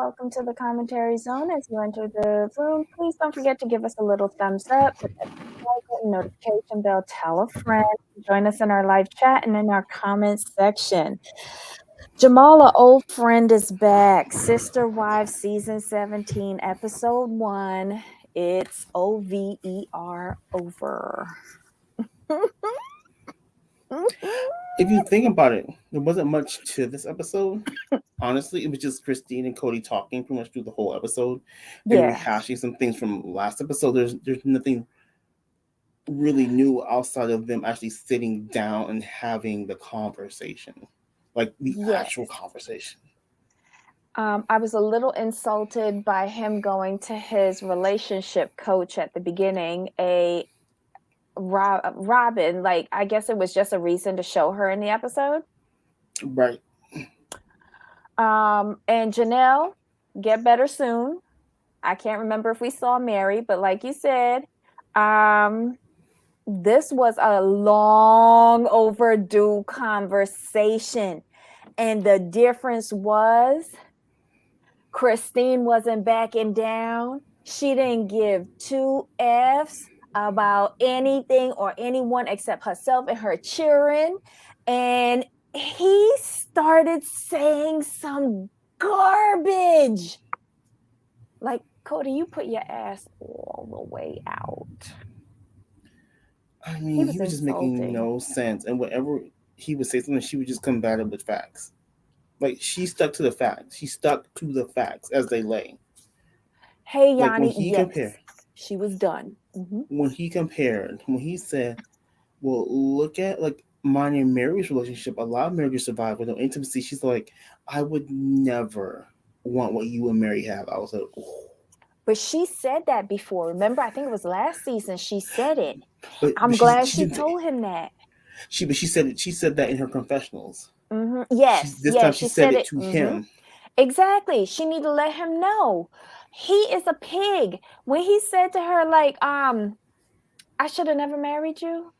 welcome to the commentary zone. As you enter the room, please don't forget to give us a little thumbs up, hit that subscribe button, notification bell, tell a friend, join us in our live chat and in our comments section. Jamal, an old friend, is back. Sister Wives season 17, episode 1. It's over. If you think about it, there wasn't much to this episode. Honestly, it was just Christine and Kody talking pretty much through the whole episode and Yeah. rehashing some things from last episode. There's nothing really new outside of them actually sitting down and having the conversation, like the Yes. actual conversation. I was a little insulted by him going to his relationship coach at the beginning, Robin. Like, I guess it was just a reason to show her in the episode. Right. And Janelle, get better soon. I can't remember if we saw Mary, but like you said, this was a long overdue conversation. And the difference was Christine wasn't backing down. She didn't give two F's about anything or anyone except herself and her children. And he started saying some garbage. Like, Kody, you put your ass all the way out. I He mean, was he was just making insulting. no sense, and whatever he would say something, she would just combat it with facts. Like she stuck to the facts. She stuck to the facts as they lay. Hey, Like Yanni, yes, she was done. when he said, well, look at like mine and Mary's relationship. A lot of marriages survive with no intimacy. She's like, I would never want what you and Mary have. I was like, oh. But she said that before. Remember, I think it was last season she said it. but I'm glad she she did told him that. she said it. She said that in her confessionals. Yes, This yes, time she she said said it it. to him. Exactly. She need to let him know. He is a pig. When he said to her, like, I should have never married you.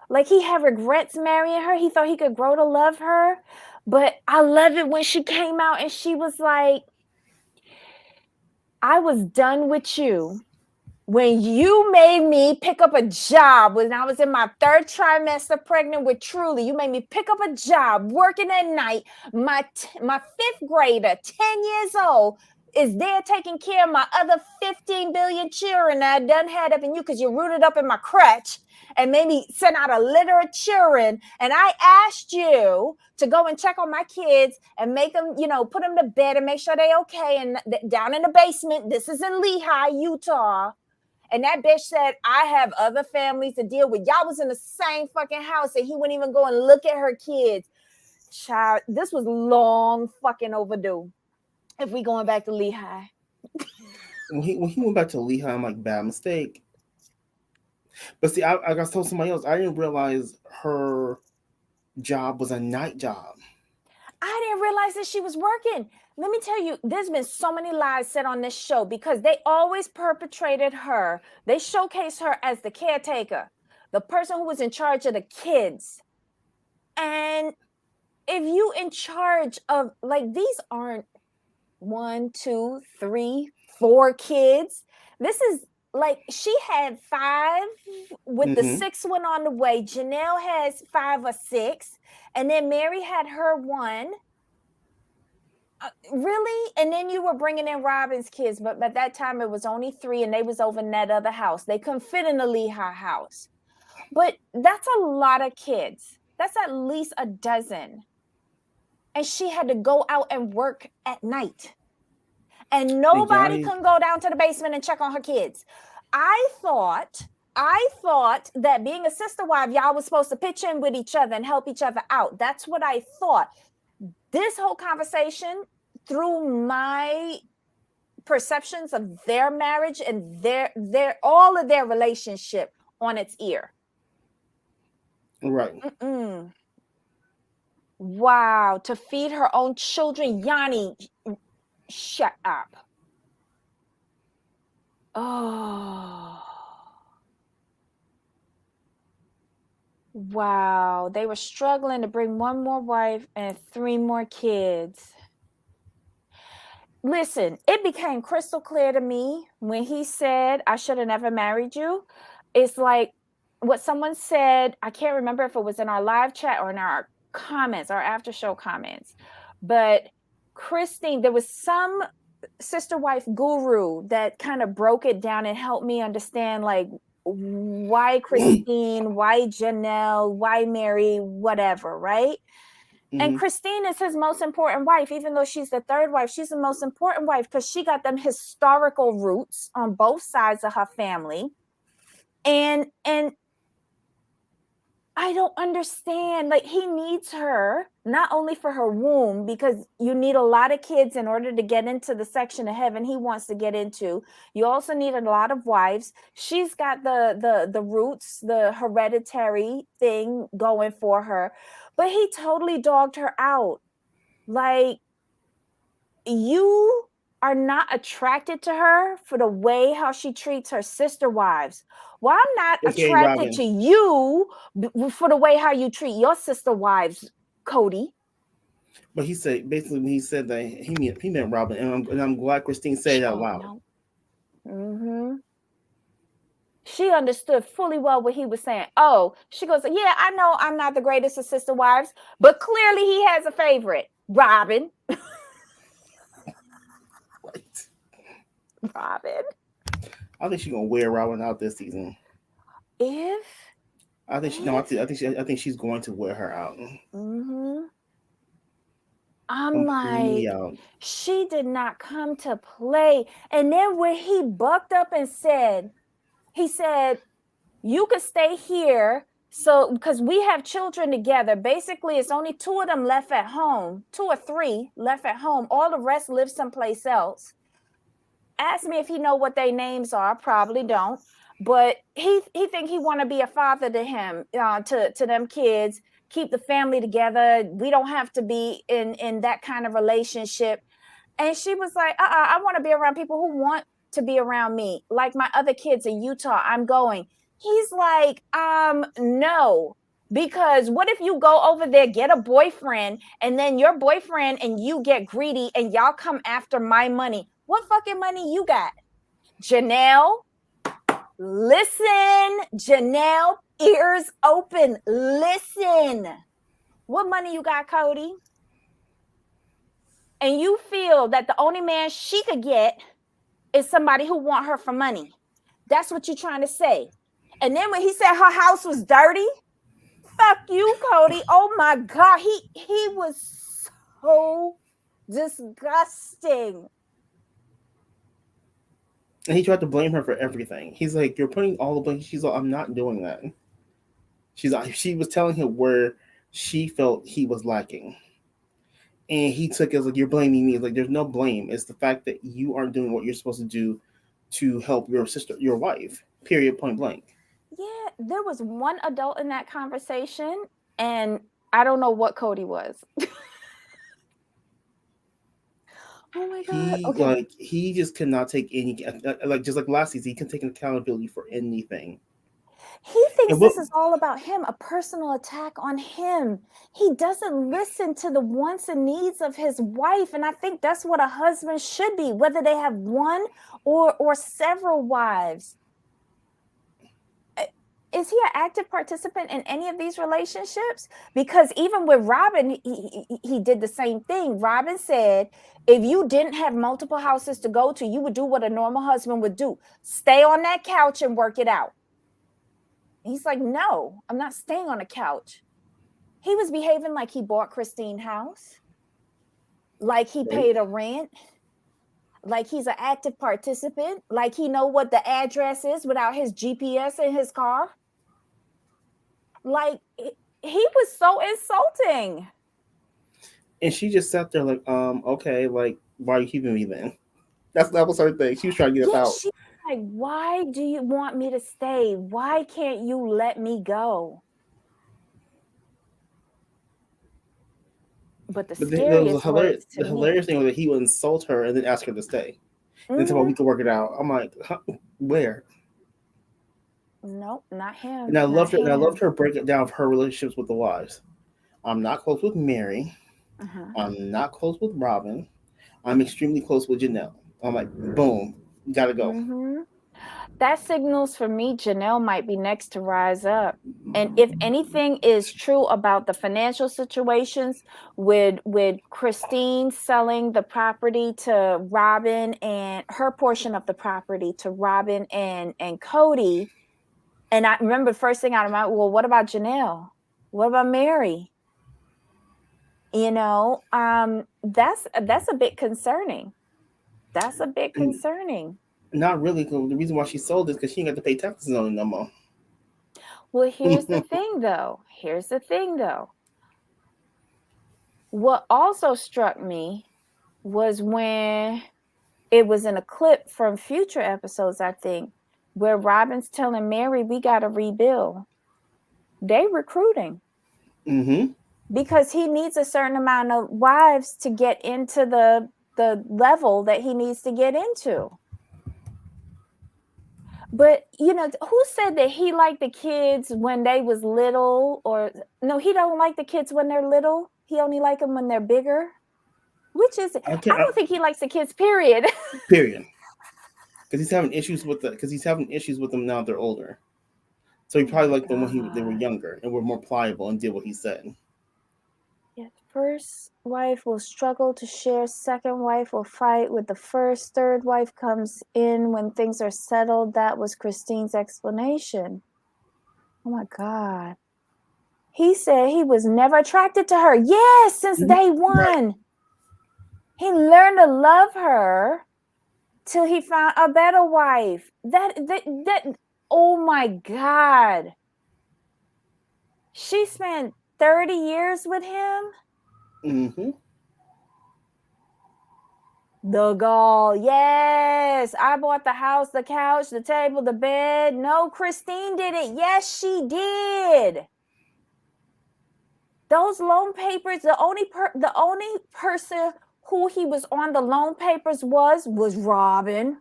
Like, he had regrets marrying her. He thought he could grow to love her. But I love it when she came out and she was like, I was done with you when you made me pick up a job when I was in my 3rd trimester pregnant with Truly. You made me pick up a job working at night. My 5th grader, 10 years old, is there taking care of my other 15 billion children that I done had up in you because you rooted up in my crutch and made me send out a litter of children. And I asked you to go and check on my kids and make them, put them to bed and make sure they okay. And down in the basement, this is in Lehigh, Utah. And that bitch said, I have other families to deal with. Y'all was in the same fucking house and he wouldn't even go and look at her kids. Child, this was long fucking overdue. If we going back to Lehigh. When he went back to Lehigh, I'm like, bad mistake. But see, I got told somebody else. I didn't realize her job was a night job. I didn't realize that she was working. Let me tell you, there's been so many lies said on this show because they always perpetrated her. They showcased her as the caretaker, the person who was in charge of the kids. And if you in charge of, like, these aren't 1, 2, 3, 4 kids. This is like she had 5 with the 6th one on the way. Janelle has 5 or 6, and then Mary had her 1. Really? And then you were bringing in Robin's kids, but at that time it was only 3, and they was over in that other house. They couldn't fit in the Lehigh house. But that's a lot of kids. That's at least a dozen. And she had to go out and work at night. And nobody can go down to the basement and check on her kids. I thought that being a sister wife, y'all was supposed to pitch in with each other and help each other out. That's what I thought. This whole conversation, through my perceptions of their marriage and their all of their relationship, on its ear. Right. Wow. To feed her own children. Yanni, shut up. Oh. Wow. They were struggling to bring 1 more wife and 3 more kids. listen, it became crystal clear to me when he said, I should have never married you. It's like what someone said. I can't remember if it was in our live chat or in our comments, our after show comments. But Christine, there was some sister wife guru that kind of broke it down and helped me understand, like, why Christine, why Janelle, why Mary, whatever, right? And Mm-hmm. Christine is his most important wife, even though she's the third wife. She's the most important wife because she got them historical roots on both sides of her family. And I don't understand. Like, he needs her not only for her womb, because you need a lot of kids in order to get into the section of heaven he wants to get into. You also need a lot of wives. She's got the roots, the hereditary thing going for her, but he totally dogged her out. Like, you are not attracted to her for the way how she treats her sister wives. Well, I'm not AKA attracted Robin. to you for the way how you treat your sister wives, Kody. But he said basically when he said that he meant Robin, and I'm glad Christine said it out Oh loud. no. Mm-hmm. She understood fully well what he was saying. Oh, she goes, yeah, I know I'm not the greatest of sister wives, but clearly he has a favorite, Robin. Right. Robin. I think she's gonna wear Robin out this season. If I think she no. if I think she's going to wear her out mm-hmm. I'm completely like, out. she did not come to play. And then when he bucked up and said, he said, you could stay here. So, because we have children together, basically, it's only two of them left at home, two or three left at home. All the rest live someplace else. Ask me if he know what their names are. Probably don't. But he think he want to be a father to him, to them kids. Keep the family together. We don't have to be in that kind of relationship. And she was like, I want to be around people who want to be around me. Like my other kids in Utah, I'm going. He's like, no. Because what if you go over there, get a boyfriend, and then your boyfriend and you get greedy and y'all come after my money? What fucking money you got? Janelle, listen. Janelle, ears open. Listen. What money you got, Kody? And you feel that the only man she could get is somebody who want her for money. That's what you're trying to say. And then when he said her house was dirty, fuck you, Kody. Oh my God. He was so disgusting. And he tried to blame her for everything. He's like, "You're putting all the blame." She's like, "I'm not doing that." She's like, she was telling him where she felt he was lacking, and he took it as like, "You're blaming me." Like, there's no blame. It's the fact that you aren't doing what you're supposed to do to help your sister, your wife. Period. Point blank. Yeah, there was one adult in that conversation, and I don't know what Kody was. Oh my God. Okay. He just cannot take any like just like last season. He can take accountability for anything. He And thinks what this is all about him, a personal attack on him. He doesn't listen to the wants and needs of his wife. And I think that's what a husband should be, whether they have one or several wives. Is he an active participant in any of these relationships? Because even with Robin, he did the same thing. Robin said, if you didn't have multiple houses to go to, you would do what a normal husband would do. Stay on that couch and work it out. He's like, no, I'm not staying on a couch. He was behaving like he bought Christine's house, like he right? paid a rent, like he's an active participant, like he know what the address is without his GPS in his car. Like, he was so insulting. And she just sat there like, okay, like, why are you keeping me then? That was her thing. She was trying to get us Yeah, out. she like, why do you want me to stay? Why can't you let me go? But the But then there was a scariest words to the me. hilarious thing was that he would insult her and then ask her to stay. And then tomorrow Mm-hmm. we could work it out. I'm like, huh, where? Nope, not And him. I Not loved her. And I loved him. her breaking down of her relationships with the wives. I'm not close with Mary. Uh-huh. I'm not close with Robin. I'm extremely close with Janelle. I'm like, boom, gotta go. Mm-hmm. That signals for me Janelle might be next to rise up. And if anything is true about the financial situations with Christine selling the property to Robin and her portion of the property to Robin and Kody, and I remember first thing out of my, well, what about Janelle? What about Mary? That's a bit concerning. That's a bit And concerning. not really. 'Cause the reason why she sold is because she ain't got to pay taxes on it no more. Well, here's the thing though. Here's the thing though. What also struck me was when it was in a clip from future episodes, I think, where Robin's telling Mary, we got to rebuild. They recruiting Mm-hmm. because he needs a certain amount of wives to get into the level that he needs to get into. But who said that he liked the kids when they was little? Or no, he don't like the kids when they're little. He only like them when they're bigger. Which is it? I I can't. don't think he likes the kids, period. Period. Because he's having issues with the. Because he's having issues with them now that they're older. So he Oh probably my liked them when they were God. younger and were more pliable and did what he said. Yet first wife will struggle to share, second wife will fight with the first, third wife comes in when things are settled. That was Christine's explanation. Oh my God. He said he was never attracted to her. Yes, since day Right. one. He learned to love her till he found a better wife. That oh my God. She spent 30 years with him. Mm-hmm. The gall. Yes. I bought the house, the couch, the table, the bed. No, Christine did it. Yes, she did. Those loan papers, the only person who he was on the loan papers was Robin.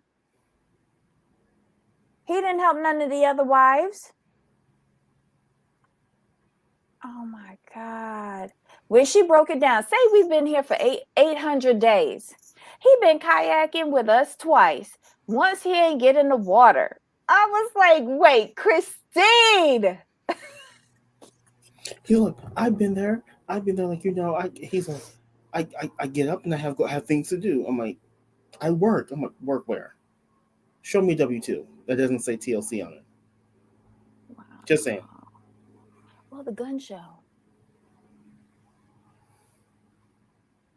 He didn't help none of the other wives. Oh my God. When she broke it down, say we've been here for 800 days. He been kayaking with us twice. Once he ain't get in the water. I was like, wait, Christine. He's like, I've been there. I've been there. Like he's like, I get up and I have things to do. I'm like, I work. I'm like, work where? Show me W-2 that doesn't say TLC on it. Just saying. Wow. Well, the gun show.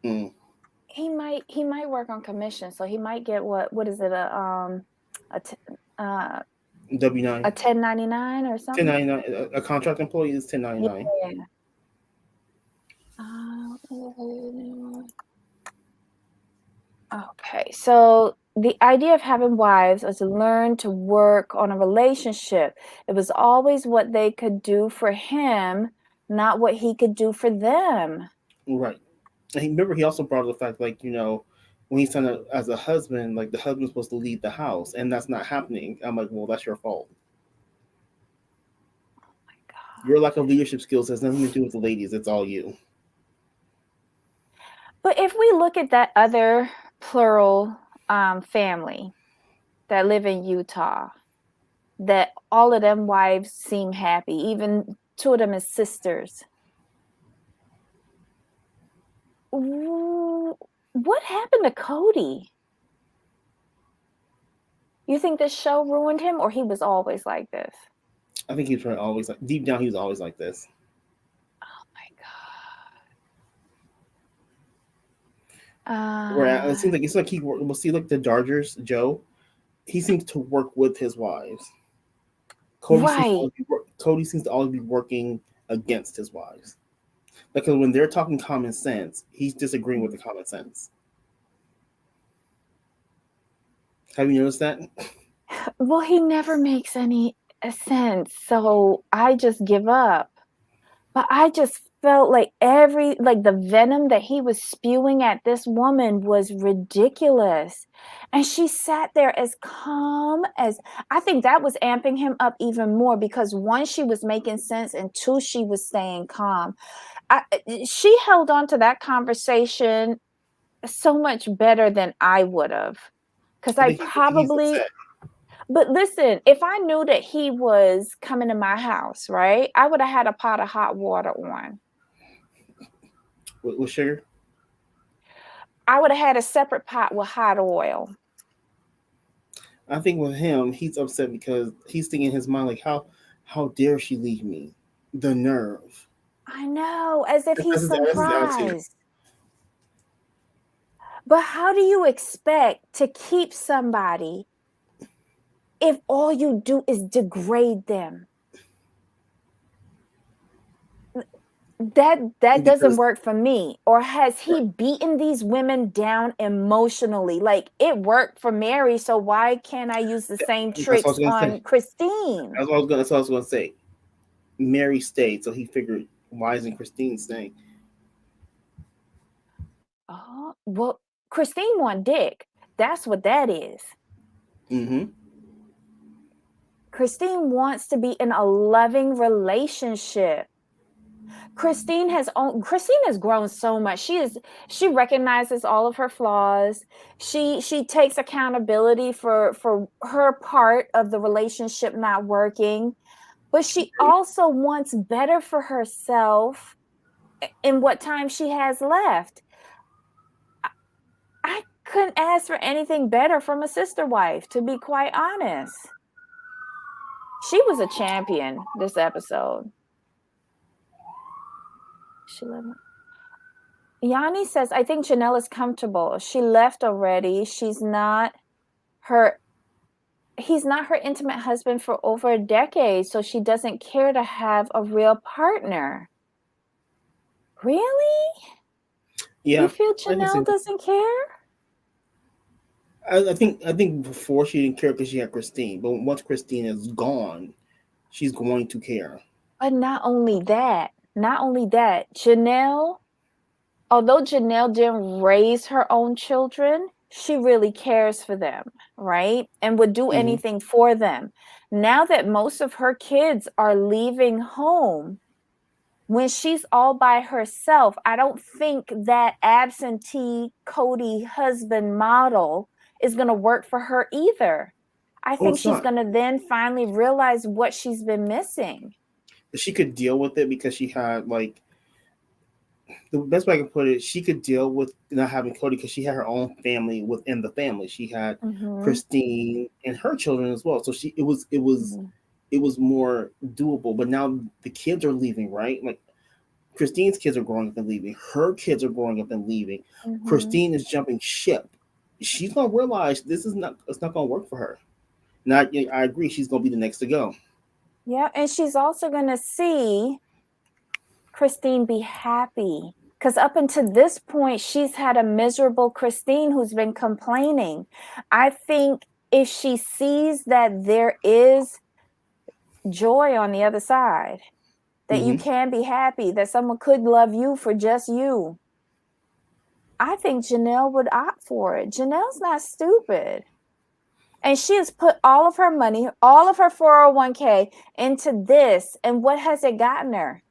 Mm. He might work on commission, so he might get what is it a uh W-9. a 1099 or something. 1099. A contract employee is 1099. Yeah. Okay, so the idea of having wives is to learn to work on a relationship. It was always what they could do for him, not what he could do for them. Right. And remember, he also brought up the fact, like, when he's trying to, as a husband, like, the husband's supposed to lead the house, and that's not happening. I'm like, well, that's your fault. Your lack of leadership skills has nothing to do with the ladies. It's all you. But if we look at that other plural family that live in Utah, that all of them wives seem happy, even two of them as sisters. What happened to Kody? You think this show ruined him, or he was always like this? I think he's probably always like, deep down, he was always like this. Oh my Where God. it's like he will see like the Dodgers, Joe. He seems to work with his wives. Right. Kody seems to always be working against his wives. Because when they're talking common sense, he's disagreeing with the common sense. Have you noticed that? Well, he never makes any sense, so I just give up. But I just felt like the venom that he was spewing at this woman was ridiculous. And she sat there as calm as, I think that was amping him up even more, because one, she was making sense, and two, she was staying calm. She held on to that conversation so much better than I would have. Because I I think he's probably, upset. but listen, if I knew that he was coming to my house, right, I would have had a pot of hot water on. With sugar. I would have had a separate pot with hot oil. I think with him, he's upset because he's thinking in his mind like, how dare she leave me? The nerve. I know, as if he's That's his attitude. surprised. But how do you expect to keep somebody if all you do is degrade them? That doesn't Because work for me. Or has he beaten these women down emotionally? Like it worked for Mary, so why can't I use the same that's what I was tricks gonna say. on Christine? That's what I was gonna say. Mary stayed, so he figured, why isn't Christine staying? Oh, well, Christine want dick. That's what that is. Mm-hmm. Christine wants to be in a loving relationship. Christine has grown so much. She recognizes all of her flaws. She takes accountability for her part of the relationship not working, but she also wants better for herself in what time she has left. I couldn't ask for anything better from a sister wife, to be quite honest. She was a champion this episode. She left. Yanni says, I think Janelle is comfortable. She left already. Her he's not her intimate husband for over a decade, so she doesn't care to have a real partner. Really? Yeah, You feel I can see Janelle that. doesn't care? I think before she didn't care because she had Christine, but once Christine is gone, she's going to care. But not only that, Janelle, although Janelle didn't raise her own children, she really cares for them, right? And would do Mm-hmm. anything for them. Now that most of her kids are leaving home, when she's all by herself, I don't think that absentee Kody husband model is going to work for her either. I Oh, think it's she's not. going to then finally realize what she's been missing. But she could deal with it because she had like the best way I can put it. She could deal with not having Kody because she had her own family within the family. She had Mm-hmm. Christine and her children as well. So Mm-hmm. it was more doable. But now the kids are leaving, right? Like Christine's kids are growing up and leaving. Her kids are growing up and leaving. Mm-hmm. Christine is jumping ship. She's gonna realize it's not gonna work for her. Not I agree. She's gonna be the next to go. Yeah, and she's also going to see Christine be happy. Because up until this point, she's had a miserable Christine who's been complaining. I think if she sees that there is joy on the other side, that you Mm-hmm. can be happy, that someone could love you for just you, I think Janelle would opt for it. Janelle's not stupid. And she has put all of her money, all of her 401k into this. And what has it gotten her?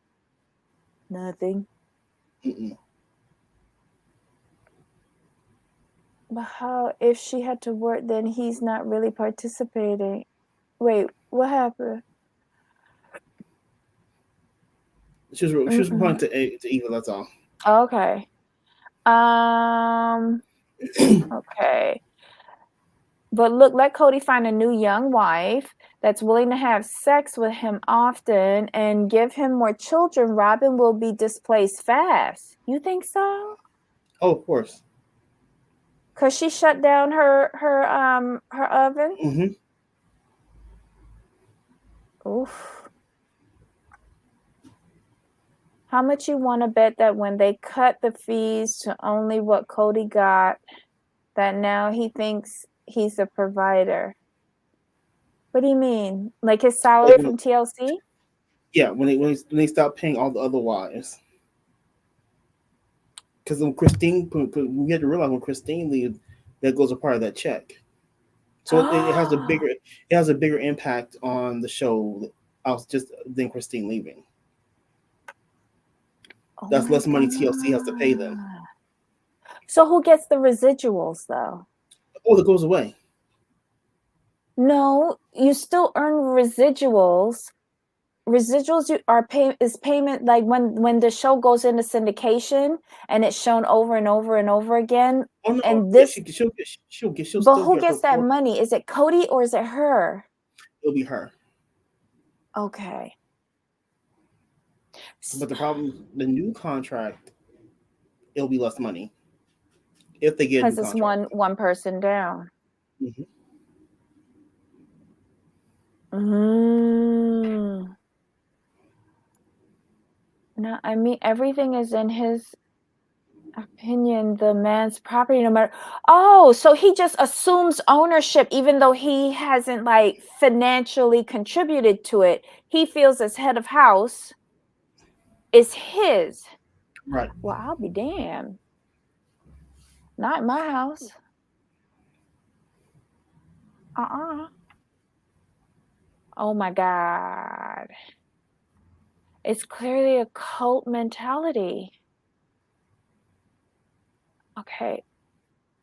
Nothing. Mm-mm. But how, if she had to work, then he's not really participating. Wait, what happened? She was Mm-mm. responding to Eva. That's all. Okay. Um, okay. But look, let Kody find a new young wife that's willing to have sex with him often and give him more children. Robin will be displaced fast. You think so? Oh, of course. Cause she shut down her oven. Mm-hmm. Oof. How much you want to bet that when they cut the fees to only what Kody got, that now he thinks he's a provider? What do you mean? Like his salary Like, from TLC? yeah, when they stop paying all the other wives, because when Christine, we have to realize when Christine leaves, that goes a part of that check. So it has a bigger impact on the show. Just than Christine leaving. Oh That's my less money TLC has to pay them. God. So who gets the residuals though? Oh, that goes away. No, you still earn residuals. Residuals is payment like when the show goes into syndication and it's shown over and over and over again. Oh no, And yeah, this, she'll but still who get her gets that portion. money? Is it Kody or is it her? It'll be her. Okay. But the problem, the new contract, it'll be less money if they get a new Because it's contract. one person down. Mm-hmm. Mm. No, I mean everything is in his opinion, the man's property, no matter. Oh, so he just assumes ownership even though he hasn't like financially contributed to it. He feels as head of house is his. Right. Well, I'll be damned. Not in my house. Uh-uh. Oh my God. It's clearly a cult mentality. Okay.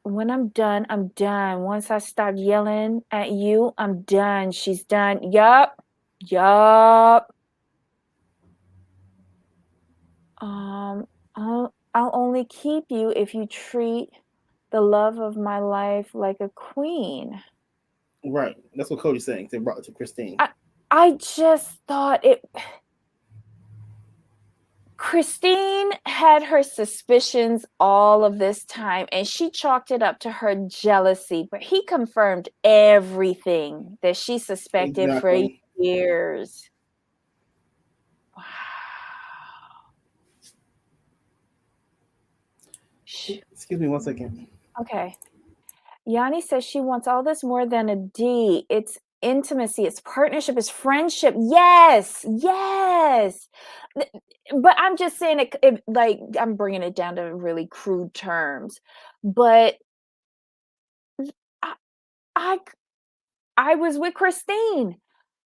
When I'm done, I'm done. Once I stop yelling at you, I'm done. She's done. Yup. Yup. I'll only keep you if you treat the love of my life like a queen. Right. That's what Kody's saying. They brought it to Christine. I just thought it. Christine had her suspicions all of this time and she chalked it up to her jealousy, but he confirmed everything that she suspected for Exactly. years. Wow. Excuse me 1 second. Okay. Yanni says she wants all this more than a D. It's intimacy, it's partnership, it's friendship. Yes, yes. But I'm just saying it like I'm bringing it down to really crude terms. But I, I, I was with Christine.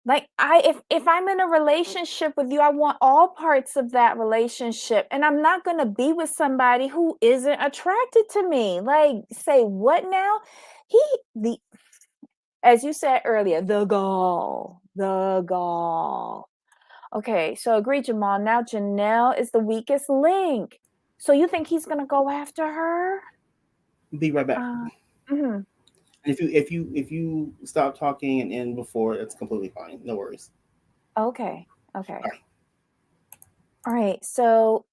Like if I'm in a relationship with you, I want all parts of that relationship. And I'm not gonna be with somebody who isn't attracted to me. Like, say what now? He the As you said earlier, the gall. The gall. Okay, so agree, Jamal. Now Janelle is the weakest link. So you think he's gonna go after her? Be right back. Uh, mhm. If you stop talking and end before, it's completely fine. No worries. Okay. Okay. All right. All right. So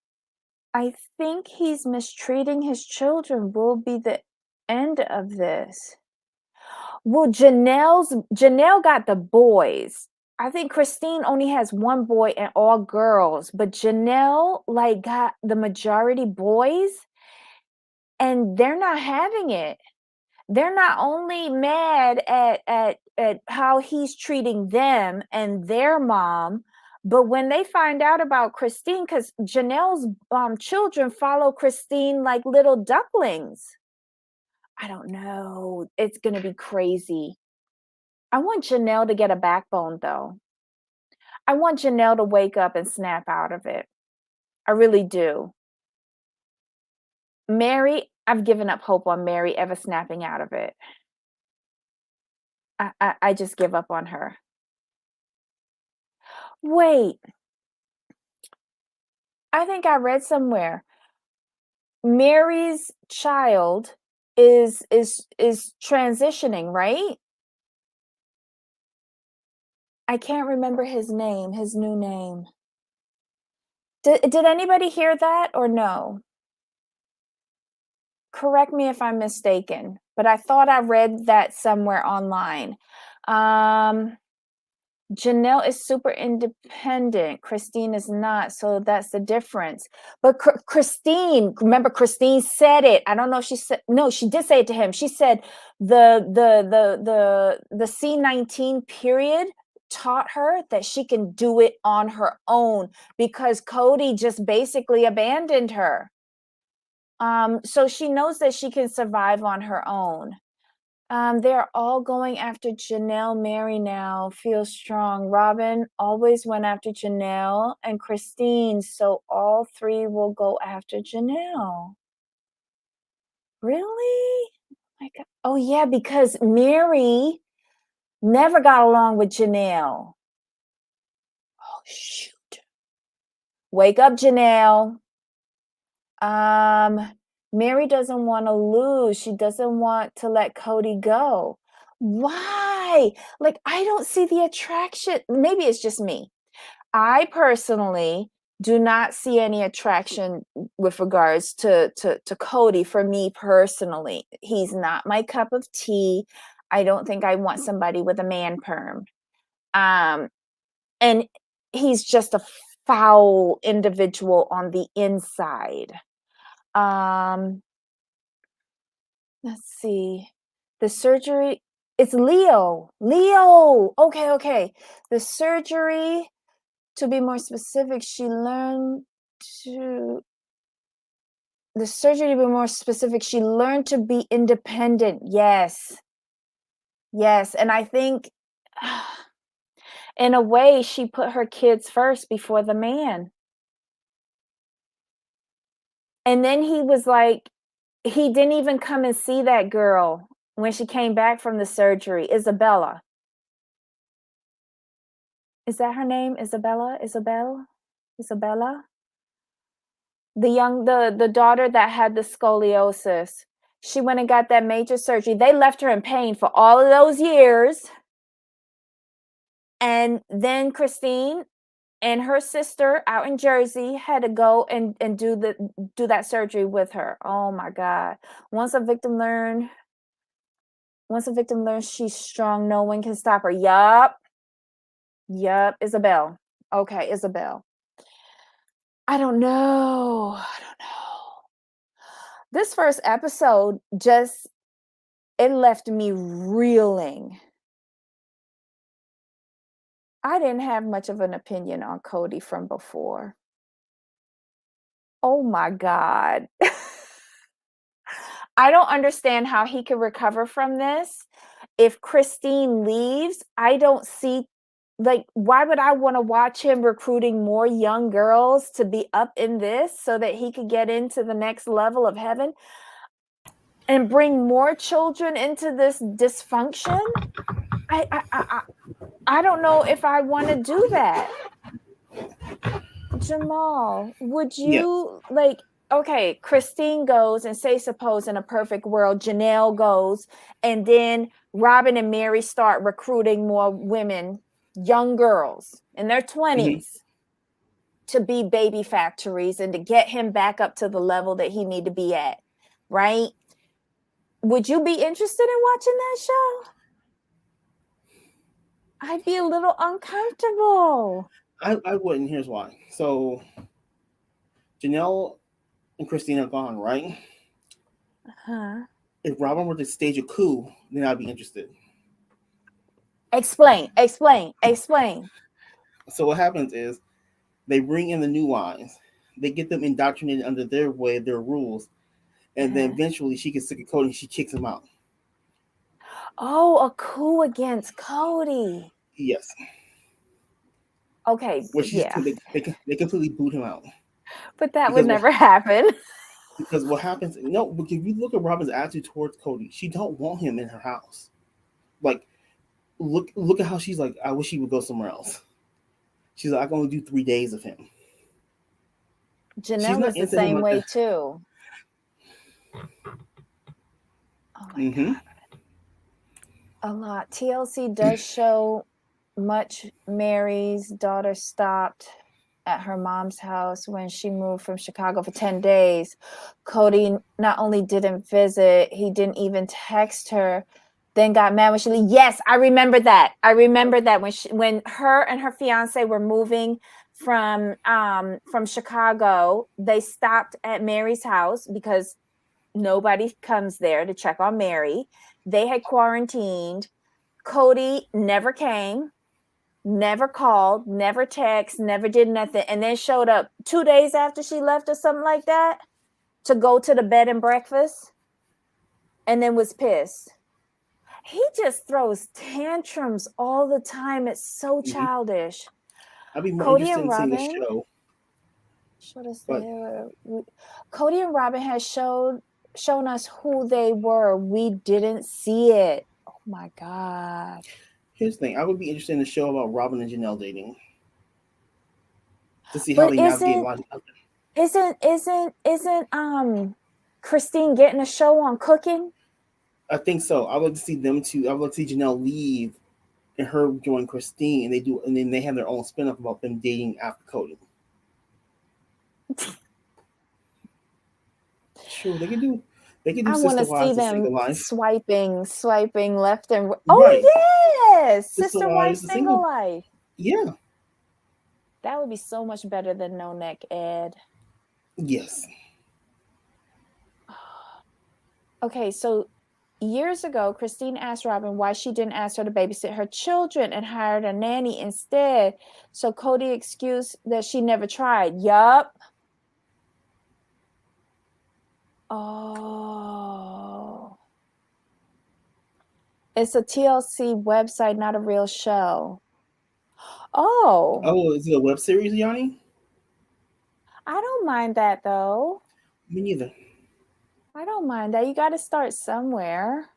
I think he's mistreating his children will be the end of this. Well, Janelle got the boys. I think Christine only has one boy and all girls, but Janelle like got the majority boys and they're not having it. They're not only mad at how he's treating them and their mom, but when they find out about Christine, because Janelle's children follow Christine like little ducklings. I don't know. It's gonna be crazy. I want Janelle to get a backbone though. I want Janelle to wake up and snap out of it. I really do. Mary, I've given up hope on Mary ever snapping out of it. I just give up on her. Wait, I think I read somewhere Mary's child is transitioning, right? I can't remember his name, his new name. Did anybody hear that or no? Correct me if I'm mistaken, but I thought I read that somewhere online. Um, Janelle is super independent. Christine is not, so that's the difference. But Christine, remember Christine said it. I don't know if she said no, she did say it to him. She said the C19 period taught her that she can do it on her own because Kody just basically abandoned her. So she knows that she can survive on her own. They're all going after Janelle. Mary now feels strong. Robin always went after Janelle and Christine, so all three will go after Janelle. Really? My God. Oh yeah, because Mary never got along with Janelle. Oh shoot. Wake up, Janelle. Um, Mary doesn't want to lose. She doesn't want to let Kody go. Why? Like, I don't see the attraction. Maybe it's just me. I personally do not see any attraction with regards to Kody for me personally. He's not my cup of tea. I don't think I want somebody with a man perm. Um, and he's just a foul individual on the inside. Um, let's see. The surgery, it's Leo. Leo. Okay, okay. The surgery, to be more specific, to the surgery to be more specific, she learned to be independent. Yes. Yes. And I think in a way she put her kids first before the man. And then he was like, he didn't even come and see that girl when she came back from the surgery, Isabella. Is that her name? Isabella? Isabel? Isabella? The daughter that had the scoliosis. She went and got that major surgery. They left her in pain for all of those years. And then Christine and her sister out in Jersey had to go and do that surgery with her. Oh my God. Once a victim learns she's strong, no one can stop her. Yup. Yup. Isabel. Okay, Isabel. I don't know. This first episode it left me reeling. I didn't have much of an opinion on Kody from before. Oh my God. I don't understand how he can recover from this. If Christine leaves, I don't see, like, why would I want to watch him recruiting more young girls to be up in this so that he could get into the next level of heaven and bring more children into this dysfunction? I don't know if I want to do that. Jamal, would Yeah. you like, okay, Christine goes and say, suppose in a perfect world, Janelle goes, and then Robin and Mary start recruiting more women, young girls in their 20s to be baby factories and to get him back up to the level that he need to be at, right? Would you be interested in watching that show? I'd be a little uncomfortable. I wouldn't. Here's why. So Janelle and Christine are gone, right? Huh? If Robin were to stage a coup, then I'd be interested. Explain, explain, explain. So what happens is they bring in the new wives, they get them indoctrinated under their way, their rules, and then eventually she gets sick of Kody and she kicks him out. Oh, a coup against Kody. Yes. Okay, Where she's yeah. they completely boot him out. But that would Because never happen. because what happens, no, because if you look at Robin's attitude towards Kody, she don't want him in her house. Like look at how she's like, I wish he would go somewhere else. She's like, I can only do 3 days of him. She's Janelle not is the into him. same way too. Oh my God. A lot. TLC does show much. Mary's daughter stopped at her mom's house when she moved from Chicago for 10 days. Kody not only didn't visit, he didn't even text her, then got mad when she left. Yes, I remember that. I remember that when her and her fiance were moving from Chicago, they stopped at Mary's house because nobody comes there to check on Mary. They had quarantined. Kody never came, never called, never texted, never did nothing, and then showed up 2 days after she left or something like that to go to the bed and breakfast and then was pissed. He just throws tantrums all the time. It's so childish. I'd be more Kody interested and in seeing the Robin. show. Should I But say Kody and Robin has showed shown us who they were. We didn't see it. Oh my God. Here's the thing: I would be interested in a show about Robin and Janelle dating to see how But they navigate life. isn't Christine getting a show on cooking? I think so. I would like to see them two. I would like to see Janelle leave and her join Christine, and then they have their own spin-off about them dating after Kody. Sure, they could do. They could do I want Sister to see Wives of them Single Life. swiping left and right. Right. Oh yes, Sister Sister Wife Wives of Single Single. Life. Yeah. That would be so much better than No Neck Ed. Yes. Okay, so years ago, Christine asked Robin why she didn't ask her to babysit her children and hired a nanny instead. So Kody excused that she never tried. Yup. Oh. It's a TLC website, not a real show. Oh, Oh, is it a web series, Yanni? I don't mind that though. Me neither. I don't mind that. You got to start somewhere.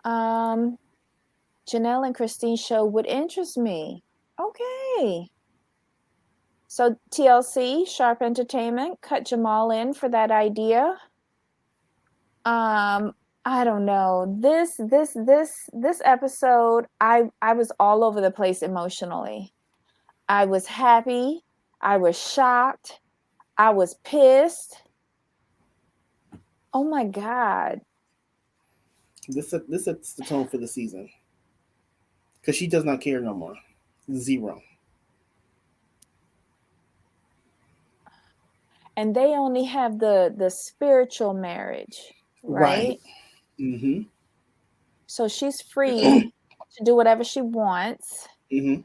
Um, Janelle and Christine show would interest me. Okay. So TLC, Sharp Entertainment, cut Jamal in for that idea. I don't know. This episode, I was all over the place emotionally. I was happy, I was shocked, I was pissed. Oh my God. This sets the tone for the season because she does not care no more. Zero. And they only have the spiritual marriage, Right. right? Mm-hmm. So she's free to do whatever she wants. Mm-hmm.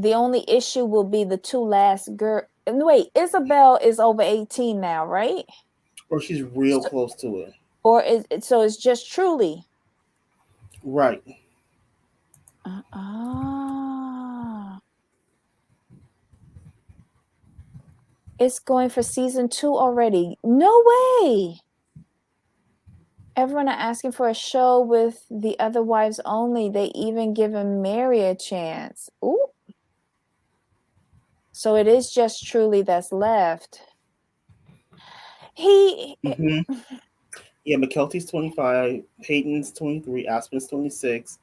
The only issue will be the two last girl. Wait, Isabel is over 18 now, right? Or she's real So, close to it. or is it, so it's just Truly. Right. Ah, it's going for season 2 already. No way. Everyone are asking for a show with the other wives only. They even given Mary a chance. Ooh. So it is just Truly that's left. He Mm-hmm. Yeah, McKelty's 25, Peyton's 23, Aspen's 26,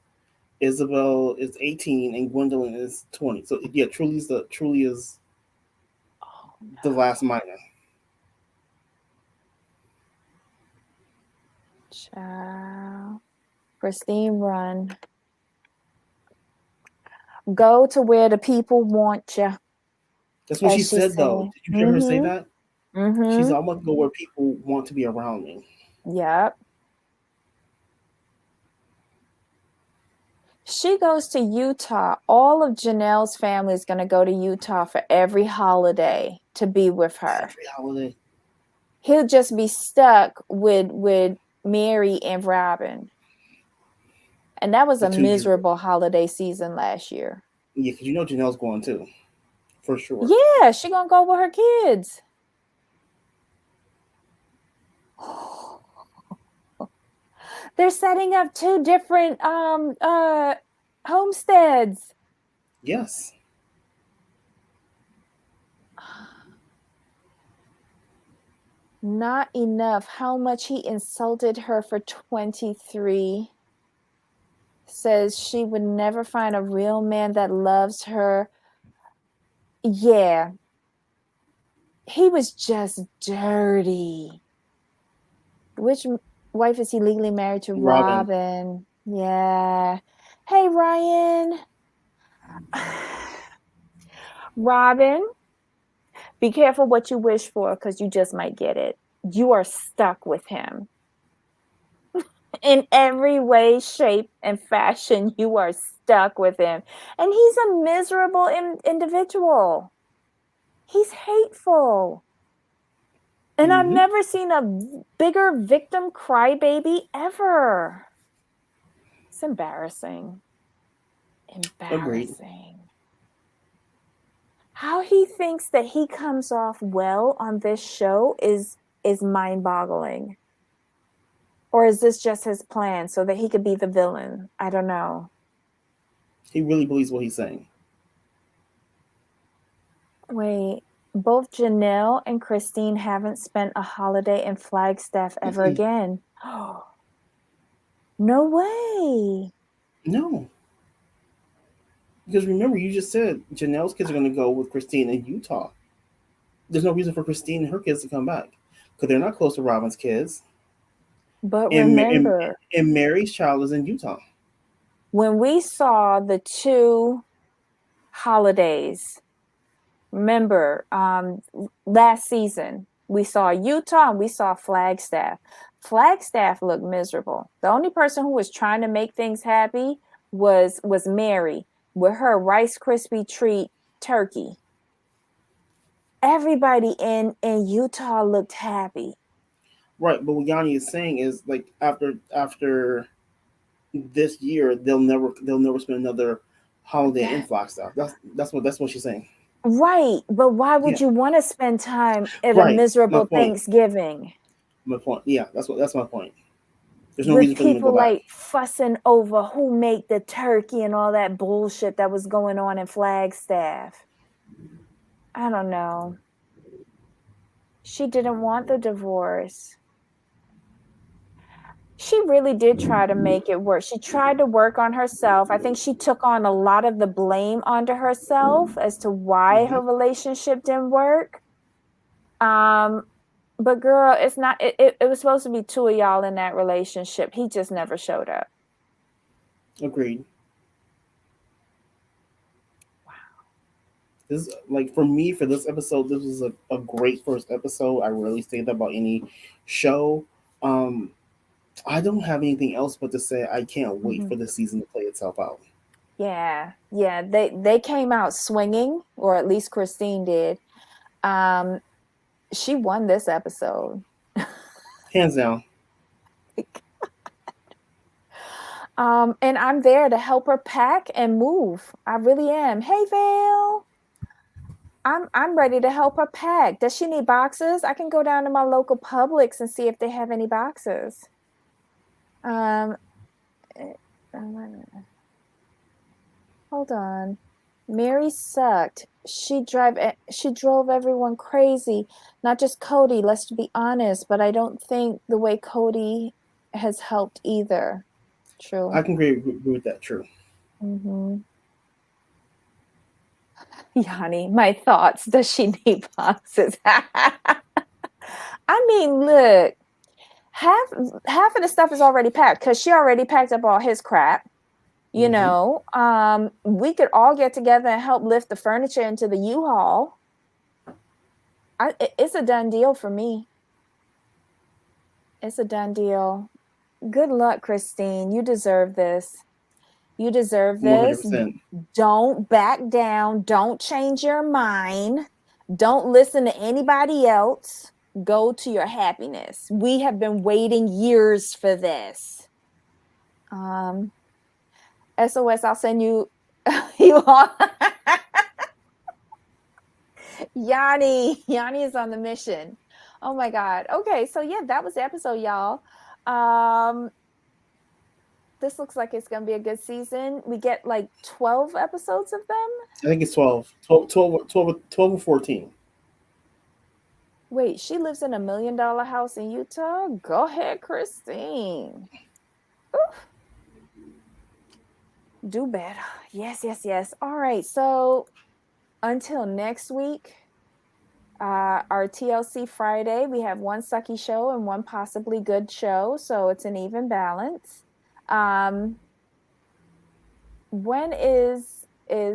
Isabel is 18, and Gwendolyn is 20. So yeah, Truly is the last minor. Child. Christine, run. Go to where the people want you, That's what as she she said though. said. Did you hear her say that? She's Mm-hmm. I want to go where people want to be around me. Yep. She goes to Utah. All of Janelle's family is going to go to Utah for every holiday to be with her. Every holiday. He'll just be stuck with Mary and Robin. And that was The a two Janelle. miserable holiday season last year. Yeah, because you know Janelle's going too. For sure. Yeah, she going to go with her kids. They're setting up 2 different homesteads. Yes. Not enough. How much he insulted her for 23. Says she would never find a real man that loves her. Yeah. He was just dirty. Which wife is he legally married to? Robin. Robin. Yeah. Hey, Ryan. Robin, be careful what you wish for because you just might get it. You are stuck with him. In every way, shape, and fashion, you are stuck with him. And he's a miserable individual. He's hateful. And I've never seen a bigger victim crybaby ever. It's embarrassing. Agreed. Embarrassing. How he thinks that he comes off well on this show is is mind-boggling. Or is this just his plan so that he could be the villain? I don't know. He really believes what he's saying. Wait, both Janelle and Christine haven't spent a holiday in Flagstaff ever again. No way. No. Because remember, you just said Janelle's kids are going to go with Christine in Utah. There's no reason for Christine and her kids to come back because they're not close to Robin's kids. But And, remember, and Mary's child is in Utah. when we saw the two holidays, remember, last season, we saw Utah and we saw Flagstaff. Flagstaff looked miserable. The only person who was trying to make things happy was Mary with her Rice Krispie treat turkey. Everybody in Utah looked happy. Right, but what Yanni is saying is like after this year, they'll never spend another holiday in Flagstaff. That's what she's saying. Right, but why would Yeah. you want to spend time at a Right. My miserable point. Thanksgiving? My point. Yeah, that's my point. There's no With reason for them to go people back. like fussing over who made the turkey and all that bullshit that was going on in Flagstaff. I don't know. She didn't want the divorce. She really did try to make it work. She tried to work on herself. I think she took on a lot of the blame onto herself as to why her relationship didn't work. But girl, it's not it was supposed to be two of y'all in that relationship. He just never showed up. Agreed. This like for me for this episode, this was a great first episode. I rarely say that about any show. Um, I don't have anything else but to say I can't wait for the season to play itself out. Yeah. Yeah, they came out swinging, or at least Christine did. Um she won this episode. Hands down. And I'm there to help her pack and move. I really am. Hey, Vale. I'm ready to help her pack. Does she need boxes? I can go down to my local Publix and see if they have any boxes. Um, eh, hold on. Mary sucked. She drove everyone crazy. Not just Kody, let's be honest, but I don't think the way Kody has helped either. True. I can agree with that. True. Mm-hmm. Yanni, my thoughts. Does she need boxes? I mean, look, half of the stuff is already packed because she already packed up all his crap. You know, we could all get together and help lift the furniture into the U-Haul. It's a done deal for me. It's a done deal. Good luck, Christine. You deserve this. You deserve this. 100%. Don't back down. Don't change your mind. Don't listen to anybody else. Go to your happiness. We have been waiting years for this. SOS, I'll send you all. Yanni is on the mission. Oh my God. Okay, so yeah, that was the episode, y'all. This looks like it's going to be a good season. We get like 12 episodes of them. I think it's 12 or 14. Wait, she lives in $1 million house in Utah? Go ahead, Christine. Oof. Do better. Yes. All right. So until next week, our TLC Friday, we have one sucky show and one possibly good show. So it's an even balance. When is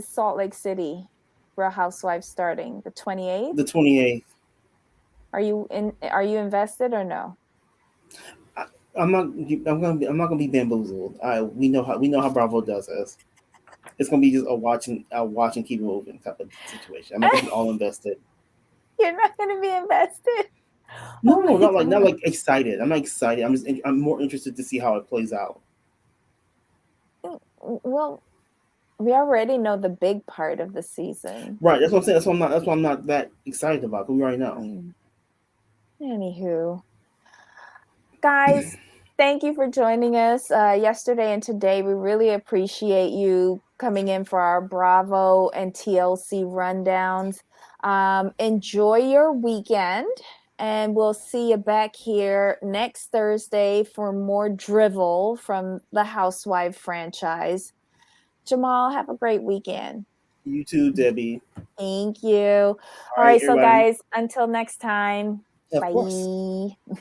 Salt Lake City Real Housewives starting? The 28th? The 28th. Are you invested or no? I'm not gonna be bamboozled. We know how Bravo does this. It's gonna be just a watch and keep moving type of situation. I'm not gonna be all invested. You're not gonna be invested. No, not like excited. I'm not excited. I'm more interested to see how it plays out. Well, we already know the big part of the season. Right. That's what I'm saying. That's why I'm not that excited about. But we already know. Anywho, guys, thank you for joining us yesterday and today. We really appreciate you coming in for our Bravo and TLC rundowns. Enjoy your weekend, and we'll see you back here next Thursday for more drivel from the Housewife franchise. Jamal, have a great weekend. You too, Debbie. Thank you. All All right, right, so everybody. guys, until next time, Of course. bye.